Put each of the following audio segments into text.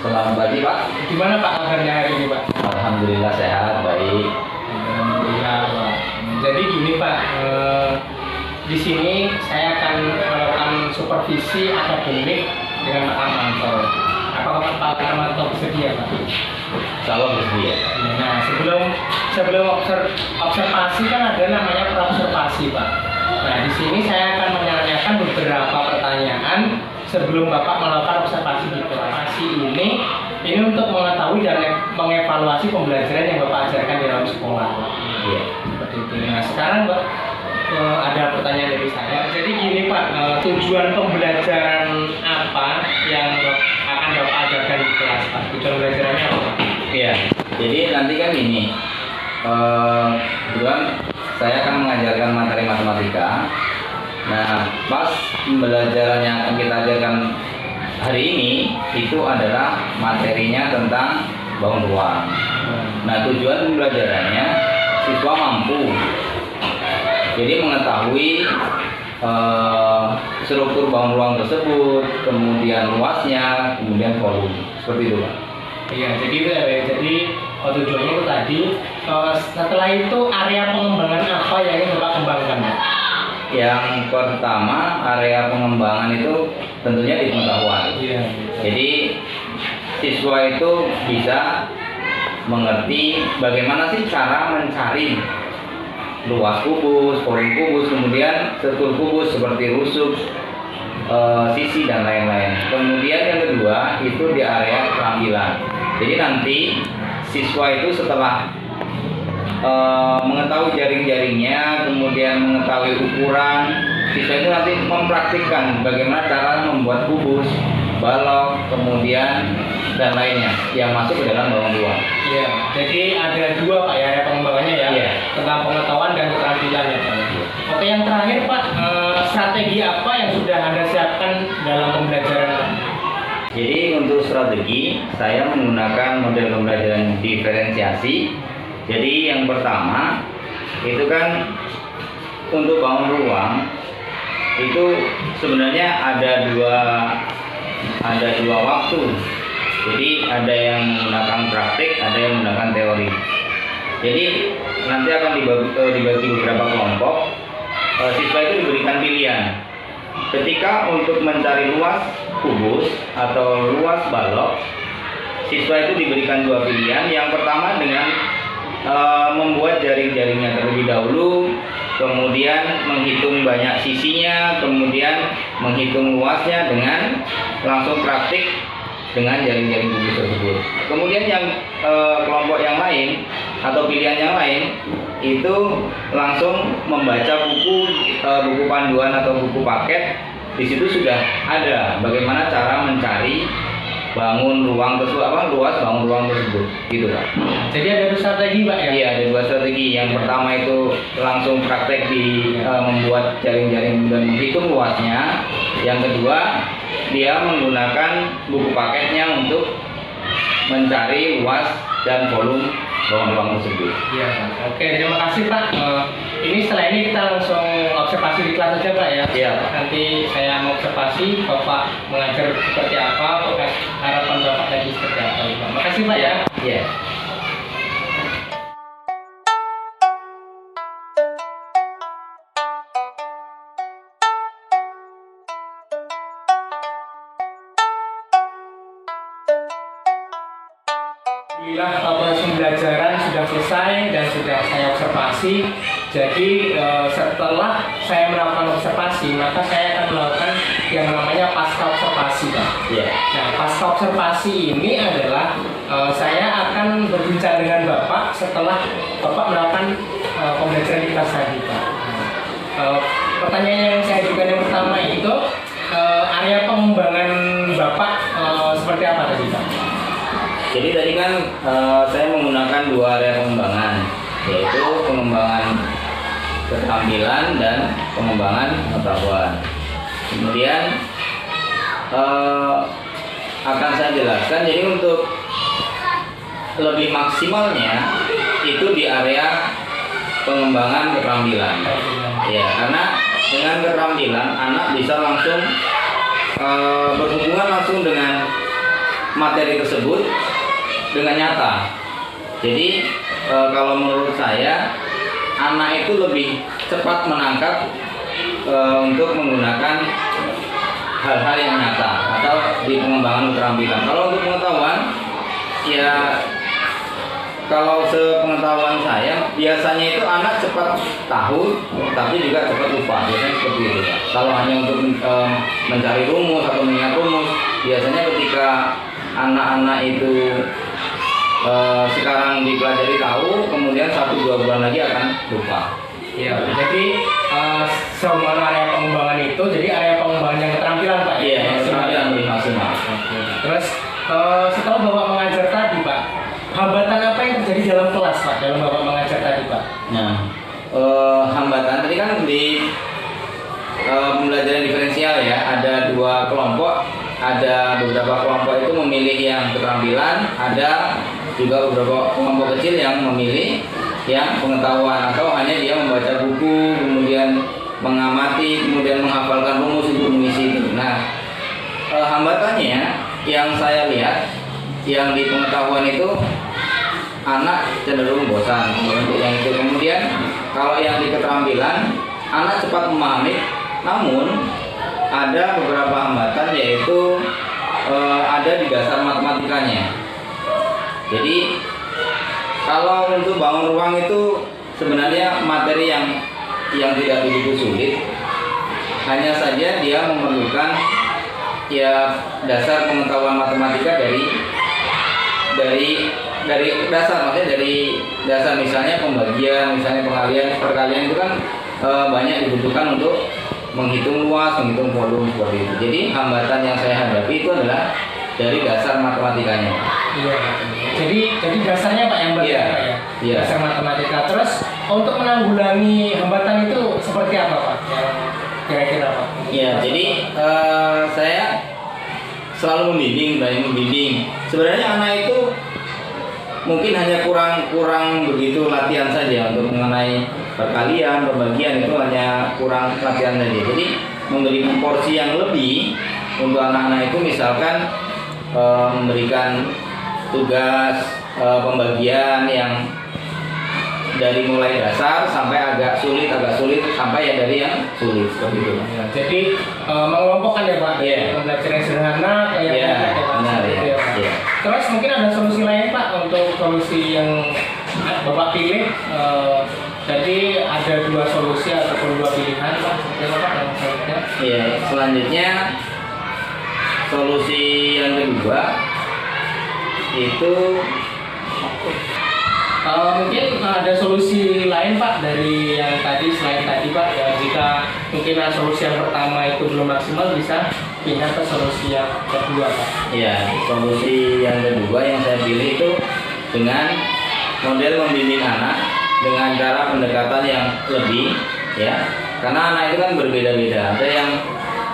Selamat pagi Pak. Gimana Pak kabarnya hari ini Pak? Alhamdulillah sehat, baik. Alhamdulillah Pak. Jadi gini Pak, di sini saya akan melakukan supervisi akademik dengan Pak Armanto. Apakah Pak Armanto bersedia Pak? Salam bersedia. Nah sebelum observasi kan ada namanya praobservasi Pak. Nah di sini saya akan menanyakan beberapa pertanyaan sebelum Bapak melakukan observasi di kelas ini untuk mengetahui dan mengevaluasi pembelajaran yang Bapak ajarkan di dalam sekolah. Iya. Seperti itu. Nah sekarang Pak, ada pertanyaan dari saya. Jadi gini Pak, tujuan pembelajaran apa yang akan Bapak ajarkan di kelas Pak? Tujuan pembelajarannya apa Pak? Iya. Jadi nanti kan ini, kebetulan saya akan mengajarkan materi matematika. Nah, pas pembelajaran yang akan kita ajarkan hari ini itu adalah materinya tentang bangun ruang. Nah, tujuan pembelajarannya siswa mampu jadi mengetahui struktur bangun ruang tersebut, kemudian luasnya, kemudian volume, seperti itu Pak. Iya, jadi tujuannya itu tadi. Setelah itu area pengembangan apa yang ingin Bapak kembangkan Pak? Yang pertama, area pengembangan itu tentunya di pengetahuan. Iya. Jadi siswa itu bisa mengerti bagaimana sih cara mencari luas kubus, volume kubus, kemudian struktur kubus seperti rusuk, sisi dan lain-lain. Kemudian yang kedua itu di area keterampilan. Jadi nanti siswa itu setelah mengetahui jaring-jaringnya, kemudian mengetahui ukuran, siswa itu nanti mempraktikkan bagaimana cara membuat kubus, balok, kemudian dan lainnya yang masuk ke dalam bangun ruang. Iya, jadi ada dua Pak ya area pengembangannya ya, Iya. tentang pengetahuan dan keterampilan ya Pak. Oke, yang terakhir Pak, strategi apa yang sudah Anda siapkan dalam pembelajaran Pak? Jadi untuk strategi saya menggunakan model pembelajaran diferensiasi. Jadi yang pertama itu kan untuk bangun ruang itu sebenarnya ada dua waktu. Jadi ada yang menggunakan praktik, ada yang menggunakan teori. Jadi nanti akan dibagi beberapa kelompok. Siswa itu diberikan pilihan. Ketika untuk mencari luas kubus atau luas balok, siswa itu diberikan dua pilihan. Yang pertama dengan membuat jaring-jaringnya terlebih dahulu, kemudian menghitung banyak sisinya, kemudian menghitung luasnya dengan langsung praktik dengan jaring-jaring kubus tersebut. Kemudian yang kelompok yang lain atau pilihan yang lain itu langsung membaca buku panduan atau buku paket. Di situ sudah ada bagaimana cara mencari bangun ruang tersebut, luas bangun ruang tersebut, gitu Pak. Jadi ada dua strategi Pak ya? Iya, ada dua strategi. Yang pertama itu langsung praktek di membuat jaring-jaring dan menghitung luasnya. Yang kedua, dia menggunakan buku paketnya untuk mencari luas dan volume bangun ruang tersebut. Iya Pak. Oke, terima kasih Pak. Ini setelah ini kita langsung observasi di kelas saja Pak ya. Iya Pak. Nanti saya mau observasi Bapak mengajar seperti apa, harapan Bapak tadi seperti apa Pak. Makasih Pak ya. Iya. Alhamdulillah proses pembelajaran sudah selesai dan sudah saya observasi. Jadi setelah saya melakukan observasi, maka saya akan melakukan yang namanya pasca observasi Pak. Iya. Nah pasca observasi ini adalah saya akan berbincang dengan Bapak setelah Bapak melakukan pembelajaran di kelas tadi Pak. Pertanyaan yang saya ajukan yang pertama itu area pengembangan Bapak seperti apa tadi Pak? Jadi tadi kan saya menggunakan dua area pengembangan, yaitu pengembangan keterampilan dan pengembangan pengetahuan. Kemudian akan saya jelaskan. Jadi untuk lebih maksimalnya itu di area pengembangan keterampilan. Ya, karena dengan keterampilan anak bisa langsung berhubungan langsung dengan materi tersebut dengan nyata. Jadi kalau menurut saya anak itu lebih cepat menangkap untuk menggunakan hal-hal yang nyata atau di pengembangan keterampilan. Kalau untuk pengetahuan, ya kalau sepengetahuan saya biasanya itu anak cepat tahu tapi juga cepat lupa, biasanya seperti itu Pak. Kalau hanya untuk mencari rumus atau mengingat rumus, biasanya ketika anak-anak itu sekarang dipelajari tahu, kemudian 1-2 bulan lagi akan lupa. Iya, jadi semua area pengembangan itu jadi area pengembangan yang keterampilan Pak. Iya, keterampilan lebih maksimal. Terus setelah Bapak mengajar tadi Pak, hambatan apa yang terjadi dalam kelas Pak, dalam Bapak mengajar tadi Pak? Nah, hambatan tadi kan di pembelajaran diferensial ya, ada 2 kelompok, ada beberapa kelompok itu memilih yang keterampilan, ada juga beberapa kelompok kecil yang memilih yang pengetahuan atau hanya dia membaca buku, kemudian mengamati, kemudian menghafalkan rumus untuk mengisi itu. Nah, hambatannya yang saya lihat yang di pengetahuan itu anak cenderung bosan untuk yang itu. Kemudian kalau yang di keterampilan anak cepat memahami, namun ada beberapa hambatan yaitu ada di dasar matematikanya. Jadi kalau untuk bangun ruang itu sebenarnya materi yang tidak begitu sulit, hanya saja dia memerlukan ya dasar pengetahuan matematika dari dasar, maksudnya dari dasar misalnya pembagian, misalnya pengalian, perkalian itu kan banyak dibutuhkan untuk menghitung luas, menghitung volume seperti itu. Jadi hambatan yang saya hadapi itu adalah dari dasar matematikanya. Iya. Jadi dasarnya Pak yang berbeda Pak ya. Iya. Dasar matematika. Terus untuk menanggulangi hambatan itu seperti apa Pak? Yang kira-kira Pak? Iya. Jadi saya selalu membimbing. Sebenarnya anak itu mungkin hanya kurang begitu latihan saja untuk mengenai perkalian, pembagian itu hanya kurang latihan saja. Jadi memberikan porsi yang lebih untuk anak-anak itu, misalkan memberikan tugas pembagian yang dari mulai dasar sampai agak sulit sampai ya dari yang sulit seperti itu. Ya, jadi mengelompokkan ya Pak, pembelajaran yang sederhana kayak ya, benar, gitu ya. Pak. Ya. Terus mungkin ada solusi lain Pak untuk solusi yang Bapak pilih. Jadi ada 2 solusi ataupun 2 pilihan Pak. Seperti apa Pak yang selanjutnya? Ya, selanjutnya solusi yang kedua itu mungkin ada solusi lain Pak dari yang tadi, selain tadi Pak ya, jika mungkin solusi yang pertama itu belum maksimal bisa pindah ke solusi yang kedua Pak. ya, solusi yang kedua yang saya pilih itu dengan model membimbing anak dengan cara pendekatan yang lebih ya, karena anak itu kan berbeda-beda, ada yang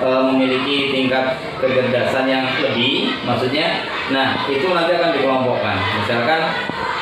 memiliki tingkat kecerdasan yang lebih, maksudnya, nah itu nanti akan dikelompokkan. Misalkan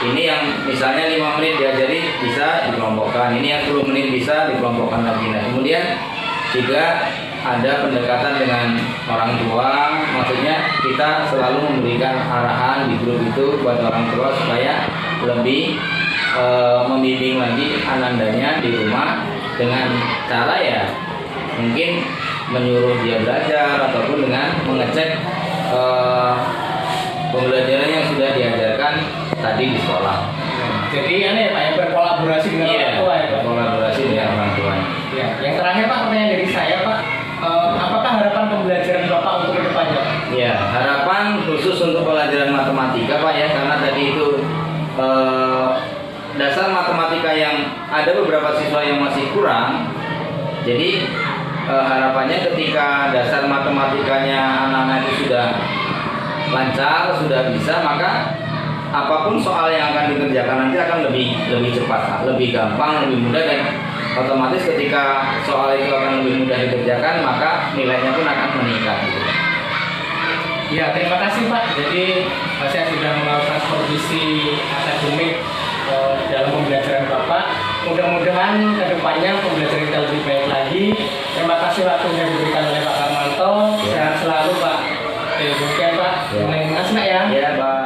ini yang misalnya 5 menit diajari bisa dikelompokkan, ini yang 10 menit bisa dikelompokkan lagi. Nah kemudian juga ada pendekatan dengan orang tua, maksudnya kita selalu memberikan arahan di grup itu buat orang tua supaya lebih membimbing lagi anandanya di rumah dengan cara ya mungkin menyuruh dia belajar ataupun dengan mengecek pembelajaran yang sudah diajarkan tadi di sekolah. Jadi ini ya Pak, yang berkolaborasi dengan orang tua ya Pak. Berkolaborasi dengan orang tua. Ya, yang terakhir Pak, pertanyaan dari saya Pak, apakah harapan pembelajaran Bapak untuk kedepannya Pak? Ya, harapan khusus untuk pelajaran matematika Pak ya, karena tadi itu dasar matematika yang ada beberapa siswa yang masih kurang. Jadi harapannya ketika dasar matematikanya anak-anak itu sudah lancar, sudah bisa, maka apapun soal yang akan dikerjakan nanti akan lebih cepat, lebih gampang, lebih mudah, dan otomatis ketika soal itu akan lebih mudah dikerjakan, maka nilainya pun akan meningkat. Gitu. Ya, terima kasih Pak. Jadi saya sudah melakukan supervisi akademik dalam pembelajaran Bapak. Mudah-mudahan kedepannya pembelajaran kita lebih baik lagi. Terima kasih waktunya diberikan oleh Pak Karmanto. Sehat selalu Pak. Oke, Pak. Ya. Mas Mek ya. Ya, Pak.